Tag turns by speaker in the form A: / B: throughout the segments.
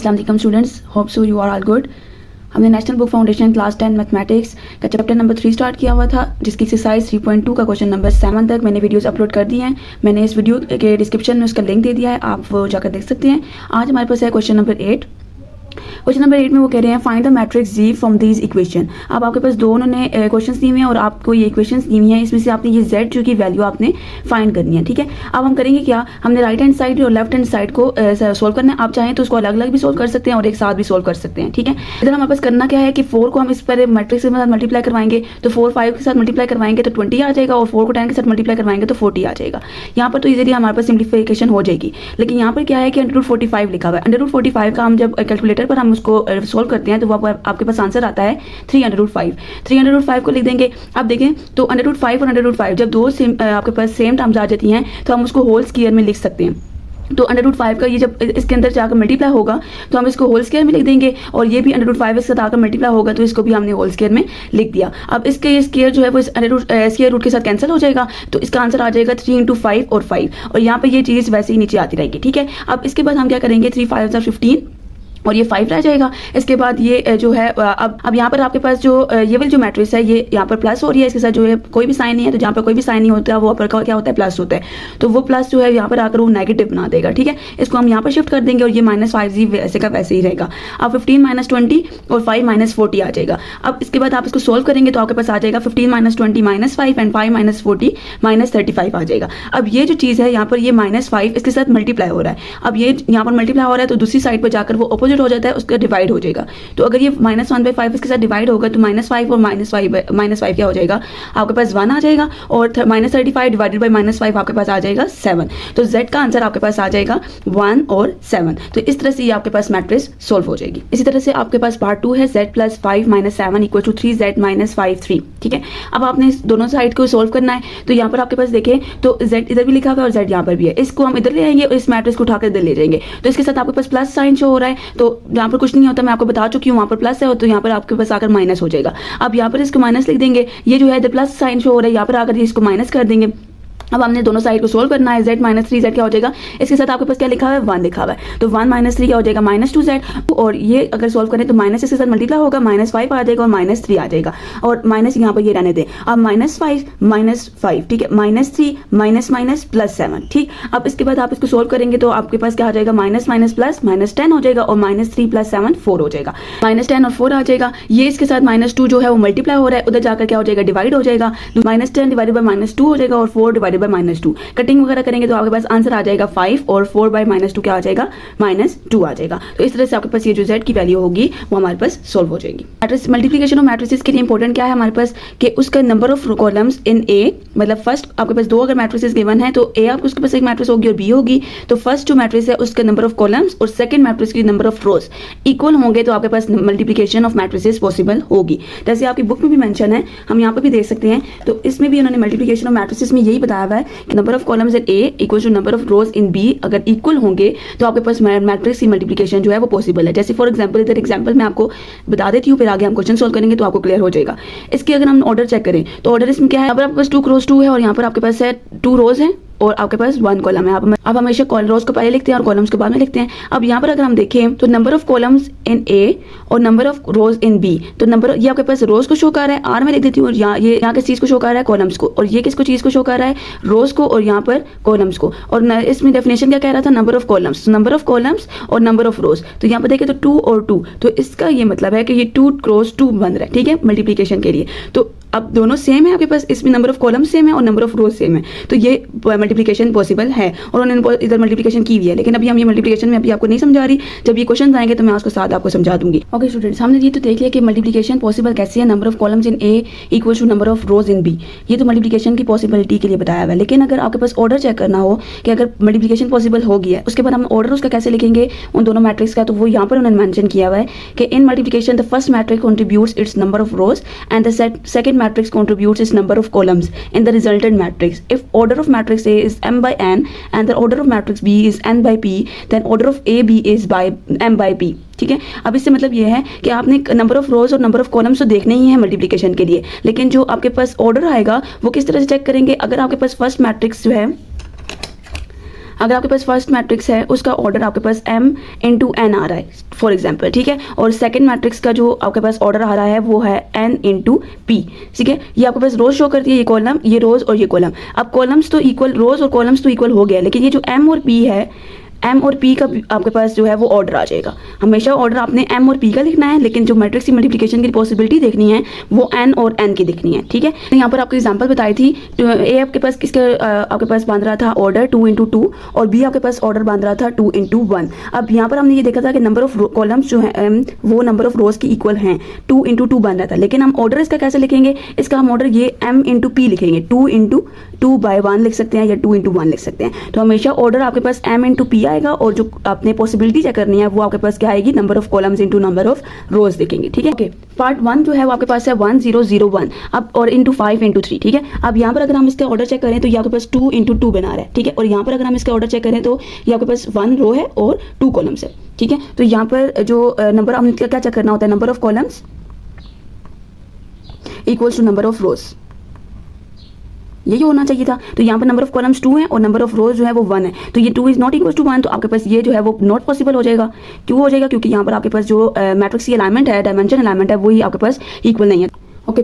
A: अस्सलाम वालेकुम students, hope so you are all good. हमने national book foundation class 10 mathematics का चैप्टर नंबर 3 स्टार्ट किया हुआ था, जिसकी एक्सरसाइज 3.2 का क्वेश्चन नंबर 7 तक मैंने वीडियोस अपलोड कर दी हैं। मैंने इस वीडियो के डिस्क्रिप्शन में उसका लिंक दे दिया है, आप वो जाकर देख सकते हैं। आज हमारे पास है क्वेश्चन नंबर 8। क्वेश्चन नंबर 8 में वो कह रहे हैं find the matrix G from these equation. अब आपके पास दो उन्होंने क्वेश्चंस दिए हुए हैं और आपको ये इक्वेशंस दी हुई हैं, इसमें से आपने ये जेड जो की वैल्यू आपने फाइंड करनी है। ठीक है, अब हम करेंगे क्या, हमने राइट हैंड साइड और लेफ्ट हैंड साइड को सोल्व करना है। आप चाहें तो उसको अलग अलग भी सोल्व कर सकते हैं और एक साथ भी सोल्व कर सकते हैं। ठीक है, इधर हमारे पास करना क्या है कि 4 को हम इस पर मैट्रिक्स के साथ मल्टीप्लाई करवाएंगे तो 4 5 के साथ मल्टीप्लाई करवाएंगे तो 20 आ जाएगा, और 4 को 10 के साथ मल्टीप्लाई करवाएंगे तो 40 आ जाएगा। यहाँ पर तो इजीली हमारे पास सिम्प्लीफिकेशन हो जाएगी। लेकिन यहाँ पर क्या है कि √45 लिखा हुआ है। √45 का हम जब कैलकुलेटर पर हम उसको सोल्व करते हैं तो वो आपके पास आंसर आता है 305। 305 को लिख देंगे। अब देखें तो √5 और √5 जब दो आपके पास सेम टर्म्स आ जाती हैं तो हम उसको होल स्क्वायर में लिख सकते हैं। तो √5 का ये जब इसके अंदर जाकर मल्टीप्लाई होगा तो हम इसको होल स्क्वायर में लिख देंगे, और ये भी √5 इसके साथ आकर मल्टीप्लाई होगा तो इसको भी हमने होल स्क्वायर में लिख दिया। अब इसके ये स्क्वायर जो है वो स्क्वायर रूट के साथ कैंसिल हो जाएगा, तो इसका आंसर आ जाएगा 3 × 5 और 5, और यहाँ पे ये चीज़ वैसे ही नीचे आती रहेगी। ठीक है, अब इसके बाद हम क्या करेंगे, 3 5 are 15 और ये 5 रह जाएगा। इसके बाद ये जो है अब यहाँ पर आपके पास जो ये वाली जो मैट्रिक्स है ये यहाँ पर प्लस हो रही है, इसके साथ जो है कोई भी साइन नहीं है, तो जहाँ पर कोई भी साइन नहीं होता वो पर क्या होता है, प्लस होता है। तो वो प्लस जो है यहाँ पर आकर वो नेगेटिव बना देगा। ठीक है, इसको हम यहाँ पर शिफ्ट कर देंगे और ये -5 वैसे का वैसे ही रहेगा। अब 15 - 20 और 5 - 40 आ जाएगा। अब इसके बाद आप इसको सोल्व करेंगे तो आपके पास आ जाएगा 15 - 20 -5 एंड 5 - 40 -35 आ जाएगा। अब ये जो चीज़ है यहाँ पर ये -5 इसके साथ मल्टीप्लाई हो रहा है। अब ये यहाँ पर मल्टीप्लाई हो रहा है तो दूसरी साइड पर जाकर वो हो जाता है, उसका डिवाइड हो जाएगा। तो अगर ये -1/5 इसके साथ डिवाइड होगा तो -5 और -5 क्या हो जाएगा, आपके पास 1 आ जाएगा, और -35 डिवाइडेड बाय -5 आपके पास आ जाएगा 7। तो z का आंसर आपके पास आ जाएगा 1 और 7। तो इस तरह से ये आपके पास मैट्रिक्स सोल्व हो जाएगी। इसी तरह से आपके पास पार्ट 2 है z + 5 - 7 = 3z - 5 3। ठीक है, अब आपने दोनों साइड को सोल्व करना है। तो यहाँ पर आपके पास देखें तो z इधर भी लिखा हुआ है और z यहाँ पर भी है। इसको हम इधर ले आएंगे और इस मैट्रिक्स को उठाकर इधर ले जाएंगे, तो इसके साथ आपके पास प्लस साइन शो हो रहा है। तो यहाँ पर कुछ नहीं होता, मैं आपको बता चुकी हूँ, वहाँ पर प्लस है तो यहाँ पर आपके पास आकर माइनस हो जाएगा। अब यहाँ पर इसको माइनस लिख देंगे, ये जो है इधर प्लस साइन शो हो रहा है, यहाँ पर आकर इसको माइनस कर देंगे। अब हमने दोनों साइड को सोल्व करना है। z - 3z क्या हो जाएगा, इसके साथ आपके पास क्या लिखा हुआ है, 1 लिखा हुआ है, तो 1 - 3 क्या हो जाएगा, -2z। और ये अगर सोल्व करें तो माइनस इसके साथ मल्टीप्लाई होगा, -5 आ जाएगा और -3 आ जाएगा, और माइनस यहाँ पर ये रहने दें। अब -5 -5, ठीक है, -3 -+7। ठीक, अब इसके बाद आप इसको सोल्व करेंगे तो आपके पास क्या आ जाएगा, -+10 हो जाएगा, और -3 + 7 4 हो जाएगा। -10 और 4 आ जाएगा। ये इसके साथ -2 जो है वो मल्टीप्लाई हो रहा है, उधर जाकर क्या हो जाएगा, डिवाइड हो जाएगा। -10 डिवाइडेड बाय -2 हो जाएगा, और 4 डिवाइडेड बाय -2। कटिंग वगैरह करेंगे तो आपके पास आंसर आ जाएगा 5, और 4 बाय -2 क्या आ जाएगा, -2 आ जाएगा। तो इस तरह से आपके पास ये जो z की वैल्यू होगी वो हमारे पास सोल्व हो जाएगी। मैट्रिक्स मल्टीप्लिकेशन ऑफ मैट्रिसेस के लिए इंपॉर्टेंट क्या है हमारे पास कि उसका नंबर ऑफ कॉलम्स इन ए, मतलब फर्स्ट आपके पास 2 अगर मैट्रिसेस गिवन है तो ए आपको उसके पास एक मैट्रिक्स होगी और बी होगी, तो फर्स्ट जो मैट्रिक्स है उसका नंबर ऑफ कॉलम्स और सेकंड मैट्रिक्स की नंबर ऑफ रोज इक्वल होंगे तो आपके पास मल्टीप्लिकेशन ऑफ मैट्रिसेस पॉसिबल होगी। जैसे आपकी बुक में भी मेंशन है, हम यहाँ पर भी देख सकते हैं, तो इसमें भी उन्होंने मल्टीप्लिकेशन ऑफ मैट्रिसेस में यही बताया हुआ है कि number of columns in A equal to number of rows in B अगर इक्वल होंगे तो आपके पास मैट्रिक्स की मल्टीप्लिकेशन जो है वो पॉसिबल है। जैसे फॉर एग्जांपल इधर एग्जांपल मैं आपको बता देती हूँ, फिर आगे हम क्वेश्चन सोल्व करेंगे तो आपको क्लियर हो जाएगा। इसके अगर हम ऑर्डर चेक करें तो ऑर्डर इसमें क्या है, अब आपके पास 2 क्रॉस 2 है और यहाँ पर आपके पास है 2 रोज है और आपके पास 1 कॉलम है। आप हमेशा रोज को पहले लिखते हैं और कॉलम्स को बाद में लिखते हैं। अब यहाँ पर अगर हम देखें तो number of columns in A और number of rows in B, तो नंबर ये आपके पास रोज को शो कर रहा है, आर में लिख देती हूँ, ये यहाँ किस चीज़ को शो कर रहा है, कॉलम्स को, और ये किसको चीज़ को शो कर रहा है, रोज को, और यहाँ पर कॉलम्स को। और इसमें डेफिनेशन क्या कह रहा था, number of columns, number of columns और नंबर ऑफ रोज। तो यहाँ पर देखें तो 2 और 2, तो इसका ये मतलब है कि ये 2 क्रॉस 2 बन रहा है। ठीक है, मल्टीप्लिकेशन के लिए तो अब दोनों सेम है आपके पास, इसमें नंबर ऑफ कॉलम सेम है और नंबर ऑफ रोज सेम है, तो ये मल्टीप्लिकेशन पॉसिबल है और उन्होंने इधर मल्टीप्लिकेशन की हुई है। लेकिन अभी हम ये मल्टीप्लिकेशन में अभी आपको नहीं समझा रही, जब ये क्वेश्चन आएंगे तो मैं उसके साथ आपको समझा दूंगी। ओके स्टूडेंट्स, हमने ये तो देख लिया कि मल्टीप्लिकेशन पॉसिबल कैसे है, number of columns in A equal to number of rows in B, ये तो मल्टीप्लिकेशन की पॉसिबिलिटी के लिए बताया हुआ है। लेकिन अगर आपके पास ऑर्डर चेक करना हो कि अगर मल्टीप्लिकेशन पॉसिबल हो गया है, उसके बाद हम ऑर्डर उसका कैसे लिखेंगे उन दोनों मैट्रिक्स का, तो वो यहाँ पर उन्होंने मेंशन किया हुआ है कि इन multiplication the first matrix contributes it's number of rose and the second matrix contributes its number of columns in the resultant matrix. If order of matrix A is m by n and the order of matrix B is n by p, then order of A B is by m by p. ठीक है, अब इससे मतलब ये है कि आपने number of रोज और नंबर ऑफ कॉलम्स तो देखने ही है मल्टीप्लिकेशन के लिए, लेकिन जो आपके पास ऑर्डर आएगा वो किस तरह से चेक करेंगे। अगर आपके पास फर्स्ट मैट्रिक्स जो है अगर आपके पास फर्स्ट मैट्रिक्स है उसका ऑर्डर आपके पास m × n आ रहा है, फॉर एग्जाम्पल, ठीक है। और सेकंड मैट्रिक्स का जो आपके पास ऑर्डर आ रहा है वो है n इंटू पी, ठीक है। ये आपके पास रोज शो करती है, ये कॉलम, ये रोज और ये कॉलम। अब कॉलम्स तो इक्वल, रोज और कॉलम्स तो इक्वल हो गया, लेकिन ये जो m और p है, m और p का आपके पास जो है वो ऑर्डर आ जाएगा। हमेशा ऑर्डर आपने m और p का लिखना है, लेकिन जो मैट्रिक्स की मल्टीप्लिकेशन की पॉसिबिलिटी देखनी है वो n और n की देखनी है, ठीक है। तो यहाँ पर आपको एग्जांपल बताई थी, a आपके पास किसका आपके पास बांध रहा था ऑर्डर 2 इंटू 2 और b आपके पास ऑर्डर बांध रहा था 2 इंटू 1। अब यहाँ पर हमने ये देखा था कि नंबर ऑफ कॉलम्स जो है वो नंबर ऑफ रोज की इक्वल हैं, 2 इंटू 2 बन रहा था। लेकिन हम ऑर्डर इसका कैसे लिखेंगे, इसका हम ऑर्डर ये m इंटू पी लिखेंगे, 2 इंटू 2 बाई 1 लिख सकते हैं या 2 इंटू 1 लिख सकते हैं। तो हमेशा ऑर्डर आपके पास m इंटू पी आएगा और जो आपने पॉसिबिलिटी चेक करनी है वो आपके पास क्या आएगी, number of columns into number of रोज देखेंगे, ठीक है। ओके, पार्ट 1 जो है वो आपके पास है 1 0 0 1 अब और इंटू 5 इंटू 3, ठीक है। अब यहाँ पर अगर हम इसका ऑर्डर चेक करें तो ये आपके पास 2 इंटू 2 बना रहा है, ठीक है। और यहाँ पर अगर हम इसका ऑर्डर चेक करें तो ये आपके पास 1 रो है और 2 कॉलम्स है, ठीक है। तो यहाँ पर जो नंबर हमने क्या चेक करना होता है, number of columns equals to number of rows, यही होना चाहिए था। तो यहाँ पर नंबर ऑफ कॉलम्स 2 है और नंबर ऑफ रोज जो है वो 1 है, तो ये 2 इज नॉट इक्वल टू 1, तो आपके पास ये जो है वो नॉट पॉसिबल हो जाएगा। क्यों हो जाएगा, क्योंकि यहाँ पर आपके पास जो मैट्रिक्स की अलाइनमेंट है, डायमेंशन अलाइनमेंट है, वही आपके पास इक्वल नहीं है। ओके,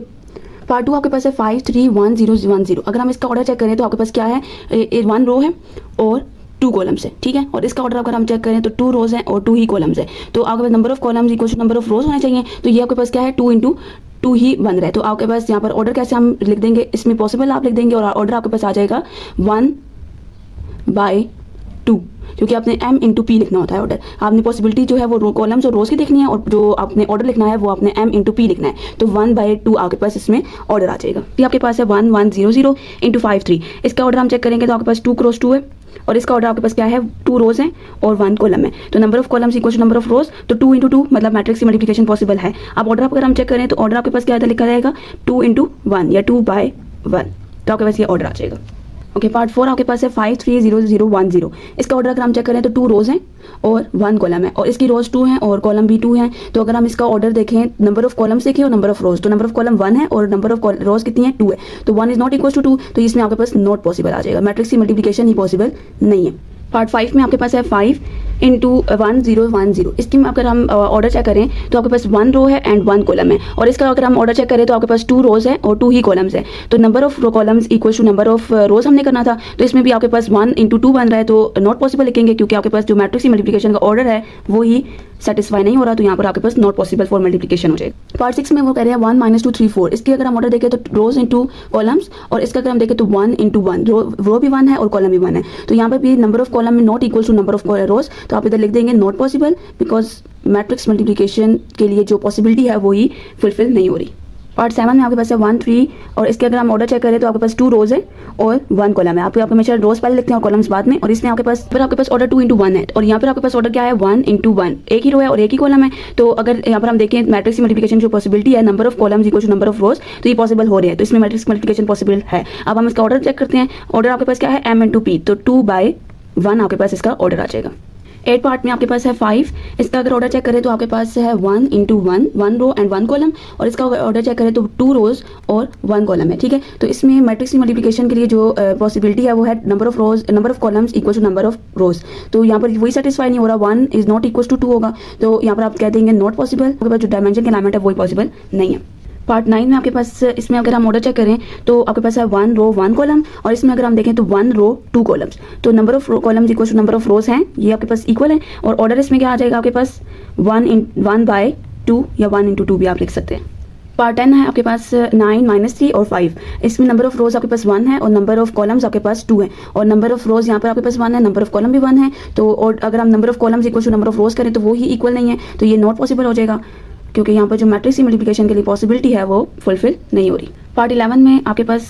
A: पार्ट 2 आपके पास है 5 3 1 0 1 0। अगर हम इसका ऑर्डर चेक करें तो आपके पास क्या है, 1 रो है और 2 कॉलम्स है, ठीक है। और इसका ऑर्डर अगर हम चेक करें तो 2 रोज हैं और 2 ही कॉलम्स है, तो आपके पास number of columns equal to number of rows होने चाहिए। तो ये आपके पास क्या है, 2 इंटू 2 ही बन रहा है। तो आपके पास यहाँ पर ऑर्डर कैसे हम लिख देंगे, इसमें पॉसिबल आप लिख देंगे और ऑर्डर आपके पास आ जाएगा 1 बाई 2, क्योंकि आपने m इंटू पी लिखना होता है ऑर्डर। आपने पॉसिबिलिटी जो है वो कॉलम्स और रोज की देखनी है और जो आपने ऑर्डर लिखना है वो आपने m इंटू पी लिखना है। तो 1 बाई 2 आपके पास इसमें ऑर्डर आ जाएगा। ये आपके पास है 1 1 0 0 इंटू 5 3। इसका ऑर्डर हम चेक करेंगे तो आपके पास 2 क्रॉस 2 है और इसका ऑर्डर आपके पास क्या है, 2 रोज हैं और 1 कॉलम है। तो number of columns equal to number of rows, तो 2 इंटू 2 मतलब मैट्रिक्स की मल्टीप्लिकेशन पॉसिबल है। अब ऑर्डर अगर हम चेक करें तो ऑर्डर आपके पास क्या लिखा जाएगा, 2 इंटू 1 या 2 बाई 1, तो आपके पास ये ऑर्डर आ जाएगा। ओके, पार्ट 4 आपके पास है 5 3 0 0 1 0। इसका ऑर्डर अगर हम चेक करें तो 2 रोज हैं और 1 कॉलम है और इसकी रोज 2 हैं और कॉलम भी 2 हैं। तो अगर हम इसका ऑर्डर देखें, नंबर ऑफ कॉलम्स देखें और नंबर ऑफ रोज, तो नंबर ऑफ कॉलम 1 है और नंबर ऑफ रोज कितनी है, 2 है। तो 1 इज नॉट इक्वल टू 2, तो इसमें आपके पास नॉट पॉसिबल आ जाएगा, मैट्रिक्स की मल्टीप्लिकेशन ही पॉसिबल नहीं है। पार्ट 5 में आपके पास है 5 इंटू 1 0 1 0। इसकी अगर हम ऑर्डर चेक करें तो आपके पास 1 रो है एंड 1 कॉलम है और इसका अगर हम ऑर्डर चेक करें तो आपके पास 2 रोज है और 2 ही कॉलम्स है। तो number of columns equal to number of rows हमने करना था, तो इसमें भी आपके पास 1 इंटू 2 बन रहा है, तो नॉट पॉसिबल लिखेंगे क्योंकि आपके पास जो मैट्रिक्स की मल्टीप्लिकेशन का ऑर्डर है वो ही सेटिस्फाई नहीं हो रहा, तो यहाँ पर आपके पास नॉट पॉसिबल फॉर मल्टीप्लिकेशन हो जाएगा। पार्ट 6 में वो कह रहे हैं 1 2 3 4। इसकी अगर हम ऑर्डर देखें तो रोज इंटू कॉलम्स और इसका अगर हम देखें तो 1 इंटू 1, रो भी 1 है और कॉलम भी 1 है। तो यहाँ पर भी नंबर ऑफ कॉलम में not equal to number of rows, तो आप इधर लिख देंगे not possible because matrix multiplication के लिए जो पॉसिबिलिटी है वो ही फुलफिल नहीं हो रही। पार्ट 7 में आपके पास है 1 3 और इसके अगर हम ऑर्डर चेक करें तो आपके पास 2 रोज है और 1 कॉलम है। आप हमेशा रोज पहले लिखते हैं और कॉलम्स बाद में, और इसमें आपके पास ऑर्डर 2 इंटू 1 है और यहाँ पर आपके पास ऑर्डर क्या है, 1 इंटू 1, एक ही रो है और एक ही कॉलम है। तो अगर यहाँ पर हम देखें मैट्रिक्स मल्टीप्लिकेशन जो पॉसिबिलिटी है, number of columns equal to number of rows, तो ये पॉसिबल हो रही है, तो इसमें मैट्रिक्स मल्टीप्लिकेशन पॉसिबल है। अब हम इसका ऑर्डर चेक करते हैं, ऑर्डर आपके पास क्या है, m इंटू पी, तो 2 बाई 1 आपके पास इसका ऑर्डर आ जाएगा। 8 पार्ट में आपके पास है 5। इसका अगर ऑर्डर चेक करें तो आपके पास है 1 इंटू 1 रो एंड 1 कॉलम और इसका ऑर्डर चेक करें तो 2 रोज और 1 कॉलम है, ठीक है। तो इसमें मैट्रिक्स की मल्टीप्लिकेशन के लिए जो पॉसिबिलिटी है वो है number of columns equal to number of rows. तो यहाँ पर वही सेटिस्फाई नहीं हो रहा, 1 इज नॉट इक्वल टू 2 होगा, तो यहाँ पर आप कह देंगे नॉट पॉसिबल, आपके पास जो डायमेंशन के अलाइनमेंट है वही पॉसिबल नहीं है। पार्ट 9 में आपके पास इसमें अगर हम ऑर्डर चेक करें तो आपके पास है 1 रो 1 कॉलम और इसमें अगर हम देखें तो 1 रो 2 कॉलम्स, तो number of columns equal to number of rows हैं, ये आपके पास इक्वल है। और ऑर्डर इसमें क्या आ जाएगा आपके पास 1 बाई 2 या 1 इंटू 2 भी आप लिख सकते हैं। पार्ट 10 है आपके पास 9 -3 और 5। इसमें नंबर ऑफ रोज आपके पास 1 है और नंबर ऑफ कॉलम्स आपके पास 2 है और नंबर ऑफ रोज यहाँ पर आपके पास 1 है, नंबर ऑफ कॉलम भी 1 है। तो और अगर हम number of columns equal to number of rows करें तो वो ही इक्वल नहीं है, तो ये नॉट पॉसिबल हो जाएगा क्योंकि यहाँ पर जो मैट्रिक्स की मल्टीप्लिकेशन के लिए पॉसिबिलिटी है वो फुलफिल नहीं हो रही। पार्ट 11 में आपके पास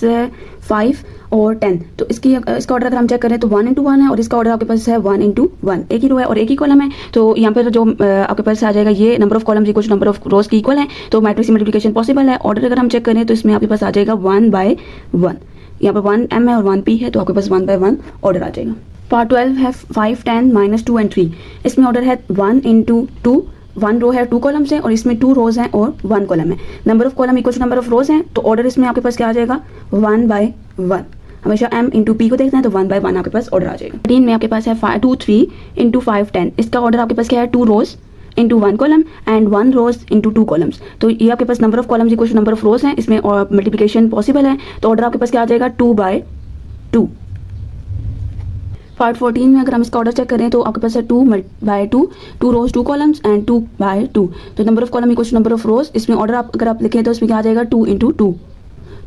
A: 5 और 10, तो इसका ऑर्डर अगर हम चेक करें तो 1 इंटू 1 है और इसका ऑर्डर आपके पास है 1 इंटू 1, एक ही रो है और एक ही कॉलम है। तो यहाँ पर जो आपके पास आ जाएगा ये number of columns equal to number of rows की इक्वल है, तो मैट्रिक्स की मल्टीप्लिकेशन पॉसिबल है। ऑर्डर अगर हम चेक करें तो इसमें आपके पास आ जाएगा 1 बाई 1, यहाँ पर 1 m है और 1 p है, तो आपके पास 1 बाई 1 ऑर्डर आ जाएगा। पार्ट 12 है 5 10 -2 एंड 3। इसमें ऑर्डर है 1 इंटू 2, 1 रो है 2 कॉलम्स हैं और इसमें 2 रोज हैं और 1 कॉलम है। Number of column equal to number of rows हैं, तो ऑर्डर इसमें आपके पास क्या आ जाएगा 1 बाई 1। हमेशा m इंटू पी को देखना है, तो 1 बाई 1 आपके पास ऑर्डर आ जाएगा। 13 में आपके पास है 2 3 इंटू 5 10। इसका ऑर्डर आपके पास क्या है 2 रोज into 1 column and 1 rows into 2 columns। तो ये आपके पास number of columns equal to number of rows हैं, इसमें मल्टीप्लिकेशन पॉसिबल है। तो ऑर्डर आपके पास क्या आ जाएगा 2/2। पार्ट 14 में अगर हम इसका ऑर्डर चेक करें तो आपके पास है 2/2, 2 रोज 2 कॉलम्स एंड 2/2। तो number of column equal to number of rows, इसमें ऑर्डर आप अगर आप लिखें तो इसमें क्या आ जाएगा 2 into 2,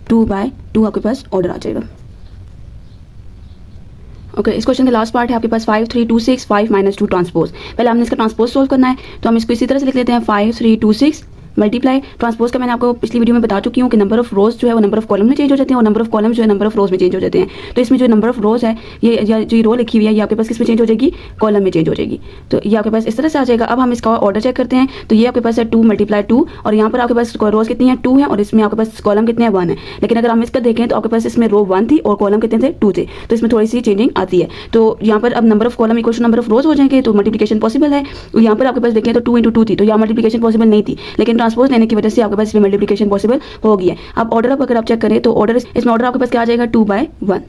A: 2/2 आपके पास ऑर्डर आ जाएगा। ओके, इस क्वेश्चन का लास्ट पार्ट है आपके पास 5 3 2 6 5 -2 ट्रांसपोज। पहले हमने इसका ट्रांसपोज सोल्व करना है, तो हम इसको इसी तरह से लिख लेते हैं 5 3 2 6 मल्टीप्लाई ट्रांसपोज का मैंने आपको पिछली वीडियो में बता चुकी हूँ कि नंबर ऑफ रोज जो है वो नंबर ऑफ कॉलम में चेंज हो जाते हैं और नंबर ऑफ कॉलम जो है नंबर ऑफ रोज में चेंज हो जाते हैं। तो इसमें जो नंबर ऑफ रोज है ये जो ये रो लिखी हुई है ये आपके पास किस में चेंज हो जाएगी, कॉलम में चेंज हो जाएगी। तो ये आपके पास इस तरह से आ जाएगा। अब हम इसका ऑर्डर चेक करते हैं, तो ये आपके पास है 2 × 2 और यहाँ पर आपके पास रोज कितनी है 2 है और इसमें आपके पास कॉलम कितने हैं 1 है। लेकिन अगर हम इसका देखें तो आपके पास इसमें रो 1 थी और कॉलम कितने थे 2 थे, तो इसमें थोड़ी सी चेंजिंग आती है। तो यहाँ पर अब number of column equal to number of rows हो जाएंगे, तो मल्टीप्लिकेशन पॉसिबल है। तो यहाँ पर आपके पास देखें तो 2 × 2 थी, तो यहाँ मल्टीप्लिकेशन पॉसिबल नहीं थी, लेकिन ट्रांसपोज लेने की वजह से आपके पास इसमें मल्टीप्लिकेशन पॉसिबल हो गई है। अब ऑर्डर अगर आप चेक करें तो ऑर्डर इसमें ऑर्डर आपके पास क्या आ जाएगा 2/1।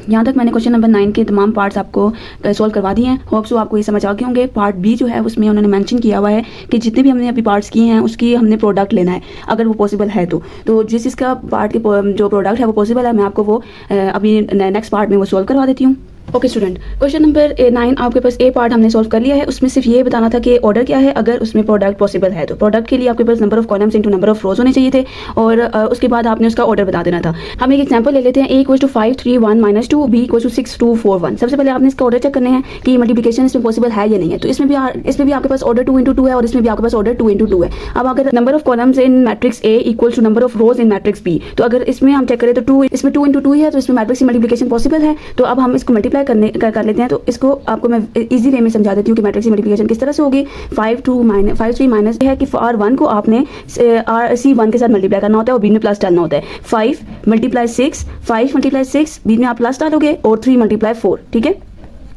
A: यहाँ तक मैंने क्वेश्चन नंबर 9 के तमाम पार्ट्स आपको सॉल्व करवा दिए हैं। होप सो आपको ये समझ आ गए होंगे। पार्ट बी जो है उसमें उन्होंने मेंशन किया हुआ है कि जितने भी हमने अभी पार्ट्स किए हैं उसकी हमने प्रोडक्ट लेना है अगर वो पॉसिबल है तो जिस इसका पार्ट के जो प्रोडक्ट है वो पॉसिबल है, मैं आपको वो अभी नेक्स्ट पार्ट में वो सॉल्व करवा देती हूँ। ओके स्टूडेंट, क्वेश्चन नंबर 9 आपके पास ए पार्ट हमने सॉल्व कर लिया है। उसमें सिर्फ ये बताना था कि ऑर्डर क्या है अगर उसमें प्रोडक्ट पॉसिबल है। तो प्रोडक्ट के लिए आपके पास number of columns into number of rows होने चाहिए थे और उसके बाद आपने उसका ऑर्डर बता देना था। हम एक एग्जांपल ले लेते हैं। a = 5 3 1 -2, b = 6 2 4 1। सबसे पहले आपने इसका ऑर्डर चेक करने हैं कि मल्टीप्लिकेशन इसमें पॉसिबल है या नहीं है। तो इसमें भी आपके पास ऑर्डर 2 × 2 है और इसमें भी आपके पास ऑर्डर 2 × 2 है। अब अगर number of columns in matrix A equal to number of rows in matrix B, तो अगर इसमें हम चेक करें तो 2 इसमें 2 × 2 है, तो इसमें मैट्रिक्स की मल्टीप्लिकेशन पॉसिबल है। तो अब हम इसको मल्टीप्लाई कर लेते हैं। तो इसको आपको मैं इजी वे में समझा देती हूँ कि मैट्रिक्स की मल्टीप्लिकेशन किस तरह से होगी। 5 3 माइनस है कि R1 को आपने C1 के साथ मल्टीप्लाई करना होता है और बीच में प्लस डालना होता है। 5 × 6 5 × 6 बीच में आप प्लस डालोगे और 3 × 4, ठीक है।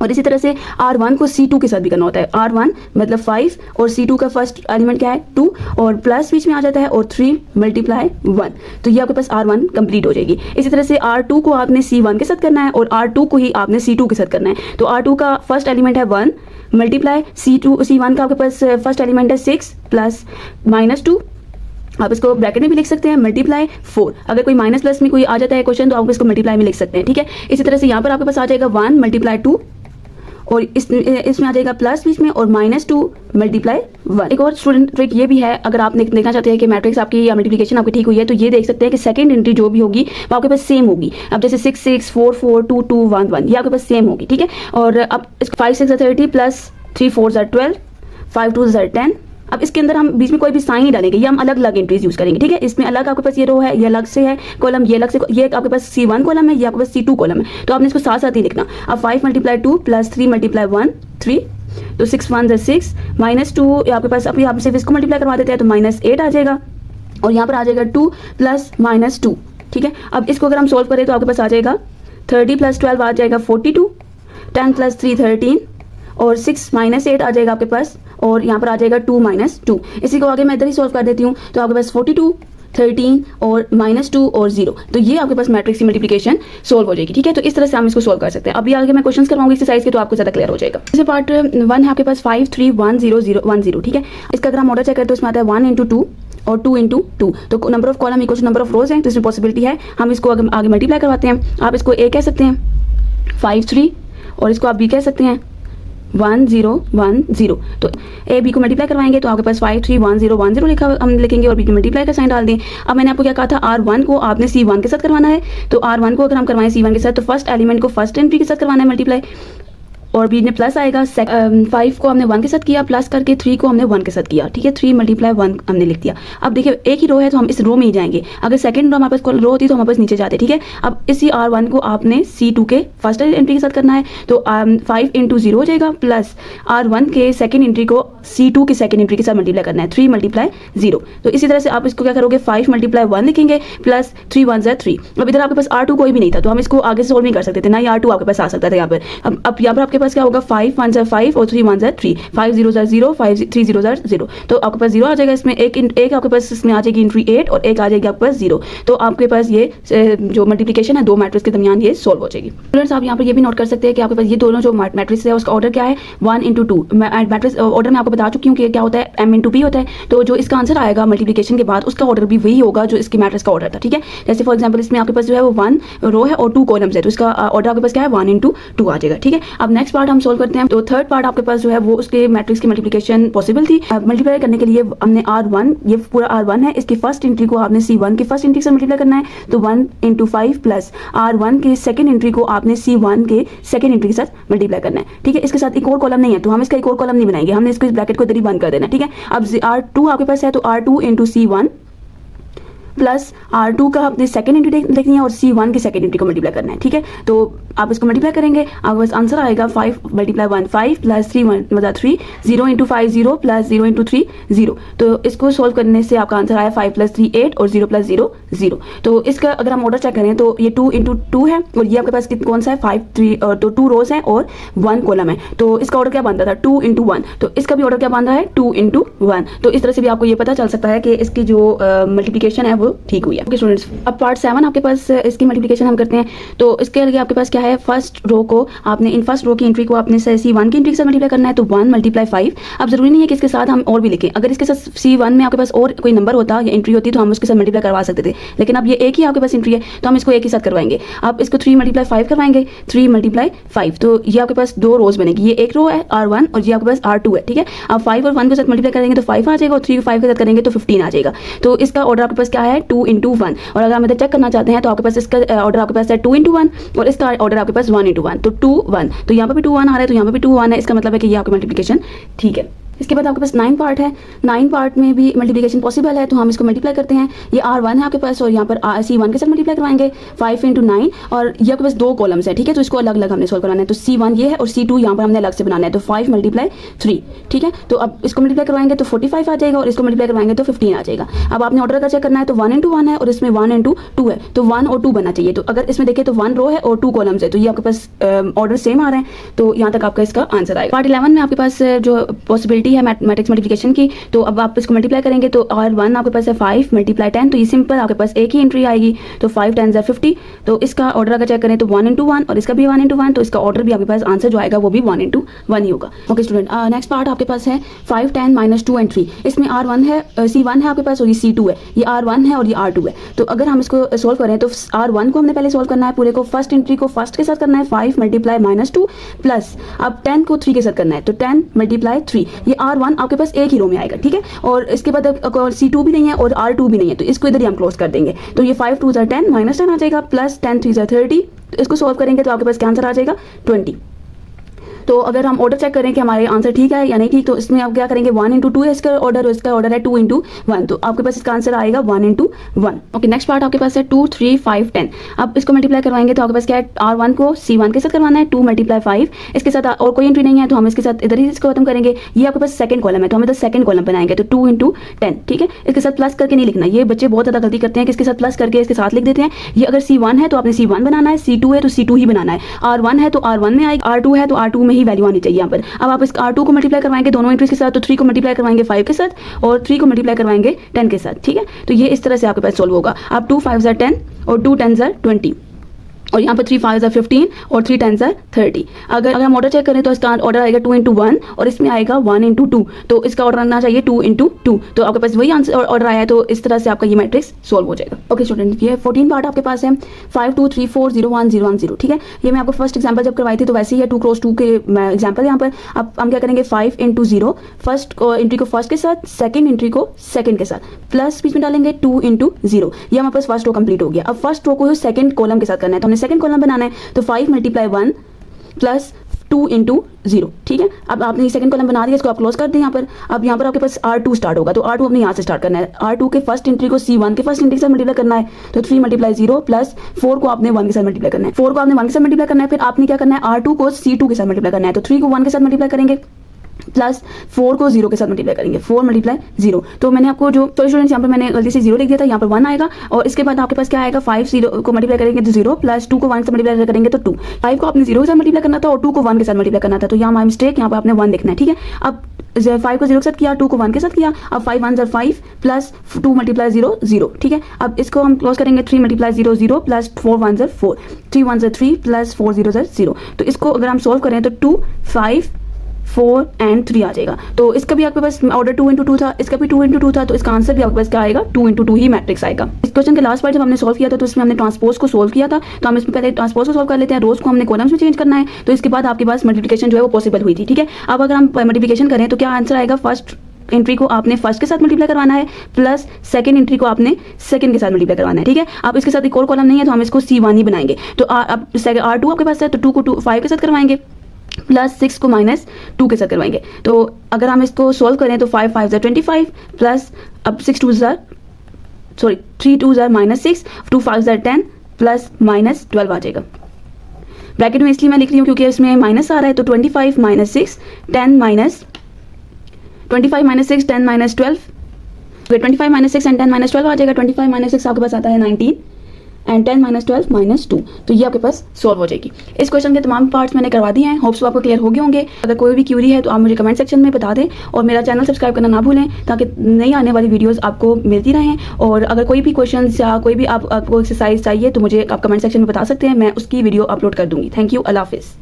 A: और इसी तरह से R1 को C2 के साथ भी करना होता है। R1 मतलब 5 और C2 का फर्स्ट एलिमेंट क्या है 2 और प्लस बीच में आ जाता है और 3 × 1, तो ये आपके पास R1 कंप्लीट हो जाएगी। इसी तरह से R2 को आपने C1 के साथ करना है और R2 को ही आपने C2 के साथ करना है। तो R2 का फर्स्ट एलिमेंट है 1 मल्टीप्लाई C1 का आपके पास फर्स्ट एलिमेंट है 6 प्लस -2, आप इसको ब्रैकेट में भी लिख सकते हैं मल्टीप्लाई 4। अगर कोई माइनस प्लस में कोई आ जाता है क्वेश्चन तो आप इसको मल्टीप्लाई में लिख सकते हैं, ठीक है। इसी तरह से यहाँ पर आपके पास आ जाएगा 1 × 2 और इसमें आ जाएगा प्लस बीच में और -2 × 1। एक और स्टूडेंट ट्रिक ये भी है, अगर आप देखना चाहते हैं कि मैट्रिक्स आपकी या मल्टीप्लिकेशन आपकी ठीक हुई है तो ये देख सकते हैं कि सेकंड एंट्री जो भी होगी वो आपके पास सेम होगी। अब जैसे 6 6 4 4 2 2 1 1 ये आपके पास सेम होगी, ठीक है। और अब 5 6 30 प्लस 3 4 12 5 2 10। अब इसके अंदर हम बीच में कोई भी साइन नहीं डालेंगे, ये हम अलग अलग एंट्रीज यूज करेंगे, ठीक है। इसमें अलग आपके पास ये रो है, ये अलग से है कॉलम, ये अलग से, ये आपके पास C1 कॉलम है, ये आपके पास C2 कॉलम है। तो आपने इसको साथ साथ ही लिखना। अब 5 × 2 प्लस 3 × 1 3, तो 6 1 6 -2 आपके पास। अब यहाँ सिर्फ इसको मल्टीप्लाई करवा देते हैं तो -8 आ जाएगा और यहाँ पर आ जाएगा 2 प्लस -2, ठीक है। अब इसको अगर हम सोल्व करें तो आपके पास आ जाएगा 30 + 12 आ जाएगा 42, 10 + 3 13 और 6 -8 आ जाएगा आपके पास और यहाँ पर आ जाएगा 2 -2। इसी को आगे मैं इधर ही सॉल्व कर देती हूँ। तो आपके पास 42 13 और -2 और 0, तो ये आपके पास मैट्रिक्स की मल्टीप्लिकेशन सोल्व हो जाएगी, ठीक है। तो इस तरह से हम इसको सोल्व कर सकते हैं। अभी आगे मैं क्वेश्चंस करवाऊंगी एक्सरसाइज के, तो आपको ज़्यादा क्लियर हो जाएगा। जैसे पार्ट 1 है आपके पास 5 3 1 0 0 1 0, ठीक है। इसका अगर हम ऑर्डर चेक करें तो इसमें आता है 1 × 2 और 2 × 2, तो number of column equal to number of rows है, तो इसमें पॉसिबिलिटी है हम इसको आगे मल्टीप्लाई करवाते हैं। आप इसको A कह सकते हैं 5 3 और इसको आप B कह सकते हैं 1 0 1 0। तो A B को मल्टीप्लाई करवाएंगे तो आपके पास 5 3 1 0 1 0 लिखा हम लिखेंगे और B को मल्टीप्लाई का साइन डाल दें। अब मैंने आपको क्या कहा था, R1 को आपने C1 के साथ करवाना है। तो R1 को अगर हम करवाएं C1 के साथ तो फर्स्ट एलिमेंट को फर्स्ट एंट्री के साथ करवाना है मल्टीप्लाई और बीच में प्लस आएगा। 5 को हमने 1 के साथ किया प्लस करके 3 को हमने 1 के साथ किया, ठीक है। 3 × 1 हमने लिख दिया। अब देखिए एक ही रो है तो हम इस रो में ही जाएंगे। अगर सेकंड रो हमारे पास रो होती तो हमारे पास नीचे जाते, ठीक है। अब इसी R1 को आपने C2 के फर्स्ट एंट्री के साथ करना है। तो 5 × 0 हो जाएगा प्लस R1 के सेकंड एंट्री को C2 के सेकंड एंट्री के साथ मल्टीप्लाई करना है 3 × 0। तो इसी तरह से आप इसको क्या करोगे 5 × 1 लिखेंगे प्लस 3 1 3। अब इधर आपके पास R2 कोई भी नहीं था तो हम इसको आगे से सोल्व नहीं कर सकते थे, ना ही R2 आपके पास आ सकता था यहाँ पर। अब यहाँ पर आपके पास क्या होगा 5 1 5 और 3 1 3, 5 0 0, 5 3 0 0, तो आपके पास 0 आ जाएगा इसमें। एक आपके पास इसमें आ जाएगी एंट्री 8 और एक आ जाएगी आपके पास 0। तो आपके पास ये जो मल्टीप्लिकेशन है दो मैट्रिक्स के दरमियान ये सॉल्व हो जाएगी। स्टूडेंट्स आप यहाँ पर ये भी नोट कर सकते हैं कि आपके पास ये दोनों जो मैट्रिक्स है उसका ऑर्डर क्या है 1 into 2। मैट्रिक्स ऑर्डर मैं आपको बता चुकी हूँ कि क्या होता है m into p होता है। तो जो इसका आंसर आएगा मल्टीप्लिकेशन के बाद उसका ऑर्डर भी वही होगा जो इसकी मैट्रिक्स का ऑर्डर था, ठीक है। जैसे फॉर एग्जांपल इसमें आपके पास जो है वो 1 रो है और 2 कॉलम्स है, तो इसका ऑर्डर आपके पास क्या है 1 into 2 आ जाएगा, ठीक है। अब नेक्स्ट पार्ट हम सोल्व करते हैं। तो थर्ड पार्ट आपके पास जो है वो उसके मैट्रिक्स की मल्टीप्लिकेशन पॉसिबल थी। मल्टीप्लाई करने के लिए हमने R1, ये पूरा R1 है, इसकी फर्स्ट एंट्री को आपने C1 की फर्स्ट एंट्री से मल्टीप्लाई करना है। तो 1 into 5 प्लस R1 के सेकंड एंट्री को आपने C1 के सेकंड एंट्री के साथ मल्टीप्लाई करना है, ठीक है। इसके साथ एक और कॉलम नहीं है तो हम इसका एक और कॉलम नहीं बनाएंगे, हमने इसको इस ब्रैकेट को इधर ही बंद कर देना, ठीक है। अब R2 आपके पास है तो R2 into C1 plus R2 का आपने सेकंड एंट्री देखनी है और C1 की सेकंड एंट्री को मल्टीप्लाई करना है, ठीक है। तो आप इसको मल्टीप्लाई करेंगे, आपके पास आंसर आएगा 5 × 1 5 प्लस 3 1 3, 0 into 5 0 प्लस 0 into 3 0। तो इसको सोल्व करने से आपका आंसर आया 5 + 3 8 और 0 + 0 0। तो इसका अगर हम ऑर्डर चेक करें तो ये 2 into 2 है और ये आपके पास कौन सा है 5 3, तो 2 रोज हैं और 1 कॉलम है। तो इसका ऑर्डर क्या बन रहा था 2 into 1, तो इसका भी ऑर्डर क्या बन रहा है 2 into 1। तो इस तरह से भी आपको ये पता चल सकता है कि इसकी जो मल्टीप्लिकेशन है वो ठीक हुई है। अब पार्ट 7 आपके पास इसकी मल्टीप्लिकेशन हम करते हैं। तो इसके लिए आपके पास क्या है, फर्स्ट रो को आपने इन फर्स्ट रो की एंट्री को आपने C1 की एंट्री के साथ मल्टीप्लाई करना है। तो 1 × 5। अब जरूरी नहीं है कि इसके साथ हम और भी लिखें, अगर इसके साथ C1 में आपके पास और कोई नंबर होता या एंट्री होती तो हम उसके साथ मल्टीप्लाई करवा सकते थे, लेकिन अब ये एक ही आपके पास एंट्री है तो हम इसको एक ही साथ करवाएंगे। आप इसको 3 × 5 करवाएंगे, 3 × 5, तो ये आपके पास 2 रोज बनेगी। ये एक रो है R1 और ये आपके पास R2 है, ठीक है। आप 5 और 1 के साथ मल्टीप्लाई करेंगे तो 5 आ जाएगा और 3 5 के साथ करेंगे तो 15 आ जाएगा। तो इसका ऑर्डर आपके पास क्या है 2 into 1। और अगर हम इधर चेक करना चाहते हैं तो आपके पास इसका ऑर्डर आपके पास है 2 into 1 और इसका ऑर्डर आपके पास 1 into 1। तो 2 1, तो यहाँ पर भी 2 1 आ रहा है, तो यहाँ पर भी 2 1 है। इसका मतलब है कि ये आपकी मल्टीप्लिकेशन ठीक है। इसके बाद आपके पास 9 पार्ट है। 9 पार्ट में भी मल्टीप्लिकेशन पॉसिबल है, तो हम इसको मल्टीप्लाई करते हैं। ये R1 है आपके पास और यहाँ पर C1 के साथ मल्टीप्लाई करवाएंगे 5 into 9 और ये आपके पास 2 कॉलम्स है, ठीक है। तो इसको अलग अलग हमने सोल्व करवाना है। तो C1 ये है और C2 यहाँ पर हमने अलग से बनाना है। तो 5 × 3, ठीक है। तो अब इसको मल्टीप्लाई करवाएंगे तो 45 आ जाएगा और इसको मल्टीप्लाई करवाएंगे तो 15 आ जाएगा। अब आपने ऑर्डर का चेक करना है तो 1 into 1 है और इसमें 1 into 2 है, तो 1 और 2 बनना चाहिए। तो अगर इसमें देखें तो 1 रो है और 2 कॉलम्स है, तो ये आपके पास ऑर्डर सेम आ रहे हैं। तो यहाँ तक आपका इसका आंसर आएगा। पार्ट 11 में आपके पास जो पॉसिबिलिटी है मैट्रिक्स मल्टीप्लिकेशन की, तो अब आप इसको मल्टीप्लाई करेंगे तो R1 आपके पास है 5 × 10, तो ये सिंपल आपके पास एक ही एंट्री आएगी। तो 5 × 10 = 50। तो इसका ऑर्डर अगर चेक करें तो 1 into 1 और इसका भी 1 into 1, तो इसका ऑर्डर भी आपके पास आंसर जो आएगा वो भी 1 into 1 ही होगा। ओके स्टूडेंट, नेक्स्ट पार्ट आपके पास है 5 10 - 2 and 3। इसमें R1 है, C1 है आपके पास और ये C2 है। ये R1 है और ये R2 है। तो अगर हम इसको सोल्व करें तो R1 को हमने पहले सोल्व करना है, पूरे को फर्स्ट एंट्री को फर्स्ट के साथ करना है 5 × -2 प्लस अब 10 को 3 के साथ करना है। तो 10 × 3, ये R1 आपके पास एक ही रो में आएगा, ठीक है। और इसके बाद C2 भी नहीं है और R2 भी नहीं है, तो इसको इधर ही हम क्लोज कर देंगे। तो ये 5 2 = 10 -10 आ जाएगा प्लस 10 3 = 30। तो इसको सोल्व करेंगे तो आपके पास क्या आंसर आ जाएगा 20। तो अगर हम ऑर्डर चेक करें कि हमारे आंसर ठीक है या नहीं ठीक, तो इसमें आप क्या करेंगे 1 into 2 है इसका ऑर्डर और इसका ऑर्डर है 2 into 1, तो आपके पास इसका आंसर आएगा 1 into 1। ओके, नेक्स्ट पार्ट आपके पास है 2 3 5 10। अब इसको मल्टीप्लाई करवाएंगे तो आपके पास क्या है R1 को C1 के साथ करवाना है 2 × 5। इसके साथ और कोई एंट्री नहीं है तो हम इसके साथ इधर ही इसको खत्म करेंगे। ये आपके पास सेकंड कॉलम है तो हम इधर सेकंड कॉलम बनाएंगे तो 2 into 10, ठीक है। इसके साथ प्लस करके नहीं लिखना, ये बच्चे बहुत ज़्यादा गलती करते हैं कि इसके साथ प्लस करके इसके साथ लिख देते हैं। ये अगर C1 है तो आपने C1 बनाना है, C2 है तो C2 ही बनाना है, R1 है तो R1 में आएगी, R2 है तो R2 में ही वैल्यू आनी चाहिए। अब आप इस R2 को मल्टीप्लाई करवाएंगे दोनों एंट्रीज के साथ, तो 3 को मल्टीप्लाई करवाएंगे 5 के साथ और 3 को मल्टीप्लाई करवाएंगे 10 के साथ, ठीक है। तो ये इस तरह से आपके पास सोल्व होगा। अब 2 5 = 10 और 2 10 = 20 और यहाँ पर 3 5 = 15 और 3 10 = 30। अगर हम ऑर्डर चेक करें तो इसका ऑर्डर आएगा 2 into 1 और इसमें आएगा 1 into 2, तो इसका ऑर्डर आना चाहिए 2 into 2। तो आपके पास वही आंसर ऑर्डर आया है, तो इस तरह से आपका ये मैट्रिक्स सोल्व हो जाएगा। ओके स्टूडेंट, ये 14 पार्ट आपके पास है 5 2 3 4 0 1 0 1 0, ठीक है। ये मैं आपको फर्स्ट एग्जाम्पल जब करवाई थी तो वैसे ही है 2 × 2 के एग्जाम्पल। यहाँ पर अब हम क्या करेंगे 5 into 0, फर्स्ट एंट्री को फर्स्ट के साथ, सेकंड एंट्री को सेकंड के साथ, प्लस बीच में डालेंगे 2 into 0। ये हमारे पास फर्स्ट रो कंप्लीट हो गया। अब फर्स्ट रो को सेकंड कॉलम के साथ करना है, तो हमने सेकंड कॉलम बनाना है। तो 5 × 1 प्लस 2 into 0, ठीक है। अब आपने सेकंड कॉलम बना दिया, इसको आप क्लोज कर दें यहाँ पर। अब यहाँ पर आपके पास R2 स्टार्ट होगा, तो R2 अपने यहाँ से स्टार्ट करना है। R2 के फर्स्ट एंट्री को C1 के फर्स्ट एंट्री से मल्टीप्लाई करना है, तो 3 × 0 प्लस 4 को आपने 1 के साथ मल्टीप्लाई करना है। 4 को आपने 1 के साथ मल्टीप्लाई करना है, फिर आपने क्या करना है R2 को C2 के साथ मल्टीप्लाई करना है। तो 3 को 1 के साथ मल्टीप्लाई करेंगे प्लस 4 को 0 के साथ मल्टीप्लाई करेंगे, 4 मल्टीप्लाई 0। तो मैंने आपको जो सॉरी स्टूडेंट्स यहाँ पर मैंने गलती से 0 लिख दिया था, यहाँ पर 1 आएगा और इसके बाद आपके पास क्या आएगा, 5 0 को मल्टीप्लाई करेंगे तो 0 प्लस 2 को 1 से मल्टीप्लाई करेंगे तो 2। 5 को आपने 0 के साथ मल्टीप्लाई करना था और 2 को 1 के साथ मल्टीप्लाई करना था, तो यहाँ माई मिस्टेक, यहाँ पर आपने 1 लिखना है, ठीक है। अब 5 को 0 के साथ किया, 2 को 1 के साथ किया, अब 5 1 ज़र 5 प्लस 2 मल्टीप्लाई 0 0, ठीक है। अब इसको हम क्लोज करेंगे, 3 मल्टीप्लाई 0 0 प्लस 4 1 ज़र 4, 3 1 ज़र 3 प्लस 4 0 ज़र 0। तो इसको अगर हम सॉल्व करें तो 2 5 4 एंड 3 आ जाएगा। तो इसका भी आपके पास ऑर्डर 2 into 2 था, इसका भी 2 into 2 था, तो इसका आंसर भी आपके पास क्या आएगा, 2 into 2 ही मैट्रिक्स आएगा। इस क्वेश्चन के लास्ट पार्ट जब हमने सॉल्व किया था तो इसमें हमने ट्रांसपोज को सॉल्व किया था, तो हम इसमें पहले ट्रांसपोज को सॉल्व कर लेते हैं। रोज को हमने कॉलम्स में चेंज करना है, तो इसके बाद आपके पास मल्टीप्लिकेशन जो है वो पॉसिबल हुई थी, ठीक है। अब अगर हम मल्टीप्लिकेशन करें तो क्या आंसर आएगा, फर्स्ट एंट्री को आपने फर्स्ट के साथ मल्टीप्लाई करवाना है प्लस सेकंड एंट्री को आपने सेकंड के साथ मल्टीप्लाई करवाना है, ठीक है। अब इसके साथ एक और कॉलम नहीं है तो हम इसको C1 ही बनाएंगे। तो अब R2 आपके पास है तो 2 को 5 के साथ करवाएंगे प्लस 6 को -2 के साथ करवाएंगे। तो अगर हम इसको सॉल्व करें तो 5 5 ज़र 25 प्लस अब 3 2 ज़र -6, 2 5 ज़र 10 प्लस -12 आ जाएगा। ब्रैकेट में इसलिए मैं लिख रही हूँ क्योंकि इसमें माइनस आ रहा है, तो 25 -6 10 25 -6 10 -12, 25 -6 एंड 10 -12 आ जाएगा। 25 -6 आपके पास आता है 19 एंड 10 -12 -2, तो ये आपके पास सॉल्व हो जाएगी। इस क्वेश्चन के तमाम पार्ट्स मैंने करवा दिए हैं, होप्स आपको क्लियर हो गए होंगे। अगर कोई भी क्यूरी है तो आप मुझे कमेंट सेक्शन में बता दें और मेरा चैनल सब्सक्राइब करना ना भूलें ताकि नई आने वाली वीडियोस आपको मिलती रहें। और अगर कोई भी क्वेश्चन या कोई भी आपको एक्सरसाइज चाहिए तो मुझे आप कमेंट सेक्शन में बता सकते हैं, मैं उसकी वीडियो अपलोड कर दूँगी। थैंक यू, अल्लाह हाफिज़।